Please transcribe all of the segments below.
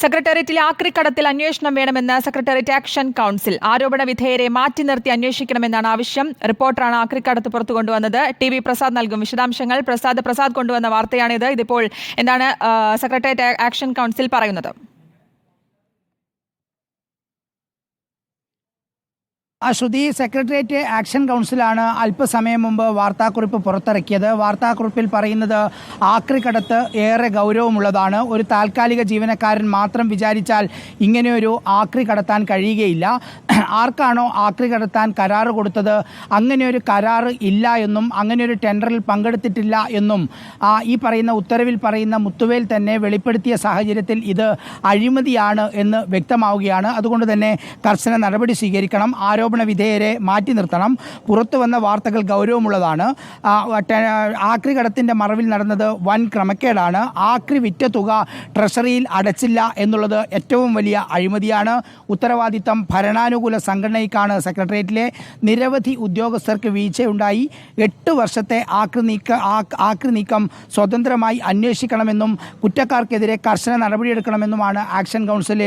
സെക്രട്ടേറിയറ്റിലെ ആക്രിക്കടത്തിൽ അന്വേഷണം വേണമെന്ന് secretariat action council. ആരോപണ വിധേയരെ മാറ്റി നിർത്തി അന്വേഷിക്കണമെന്നാണ് ആവശ്യം. റിപ്പോർട്ടറാണ് ആക്രിക്കടത്ത് പുറത്തു കൊണ്ടുവന്നത്. ടി.വി. പ്രസാദ് നൽകും വിശദാംശങ്ങൾ. പ്രസാദ് കൊണ്ടുവന്ന വാർത്തയാണിത്. ഇതിപ്പോൾ എന്താണ് സെക്രട്ടേറിയറ്റ് ആക്ഷൻ കൗൺസിൽ പറയുന്നത്? ശ്രുതി, സെക്രട്ടേറിയറ്റ് ആക്ഷൻ കൗൺസിലാണ് അല്പസമയം മുമ്പ് വാർത്താക്കുറിപ്പ് പുറത്തിറക്കിയത്. വാർത്താക്കുറിപ്പിൽ പറയുന്നത് ആക്രിക്കടത്ത് ഏറെ ഗൗരവമുള്ളതാണ്. ഒരു താൽക്കാലിക ജീവനക്കാരൻ മാത്രം വിചാരിച്ചാൽ ഇങ്ങനെയൊരു ആക്രി കടത്താൻ കഴിയുകയില്ല. ആർക്കാണോ ആക്രി കടത്താൻ കരാറ് കൊടുത്തത് അങ്ങനെയൊരു കരാറ് ഇല്ല എന്നും അങ്ങനെയൊരു ടെൻഡറിൽ പങ്കെടുത്തിട്ടില്ല എന്നും ഈ പറയുന്ന ഉത്തരവിൽ പറയുന്ന മുത്തുവേൽ തന്നെ വെളിപ്പെടുത്തിയ സാഹചര്യത്തിൽ ഇത് അഴിമതിയാണ് എന്ന് വ്യക്തമാവുകയാണ്. അതുകൊണ്ട് തന്നെ കർശന നടപടി സ്വീകരിക്കണം. ആരോപണ വിധേയരെ മാറ്റി നിർത്തണം. പുറത്തു വന്ന വാർത്തകൾ ഗൗരവമുള്ളതാണ്. ആക്രി കടത്തിൻ്റെ മറവിൽ നടന്നത് വൻ ക്രമക്കേടാണ്. ആക്രി വിറ്റ തുക ട്രഷറിയിൽ അടച്ചില്ല എന്നുള്ളത് ഏറ്റവും വലിയ അഴിമതിയാണ്. ഉത്തരവാദിത്തം ഭരണാനുകൂല സംഘടനയ്ക്കാണ്. സെക്രട്ടേറിയറ്റിലെ നിരവധി ഉദ്യോഗസ്ഥർക്ക് വീഴ്ചയുണ്ടായി. 8 വർഷത്തെ ആക്രി നീക്കം സ്വതന്ത്രമായി അന്വേഷിക്കണമെന്നും കുറ്റക്കാർക്കെതിരെ കർശന നടപടിയെടുക്കണമെന്നുമാണ് ആക്ഷൻ കൗൺസിൽ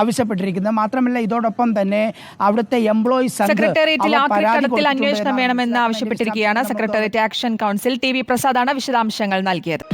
ആവശ്യപ്പെട്ടിരിക്കുന്നത്. മാത്രമല്ല, ഇതോടൊപ്പം തന്നെ അവിടുത്തെ സെക്രട്ടേറിയറ്റിൽ ആക്രിക്കടത്തിൽ അന്വേഷണം വേണമെന്ന് ആവശ്യപ്പെട്ടിരിക്കുകയാണ് സെക്രട്ടേറിയറ്റ് ആക്ഷൻ കൗൺസിൽ. ടി.വി. പ്രസാദാണ് വിശദാംശങ്ങൾ നൽകിയത്.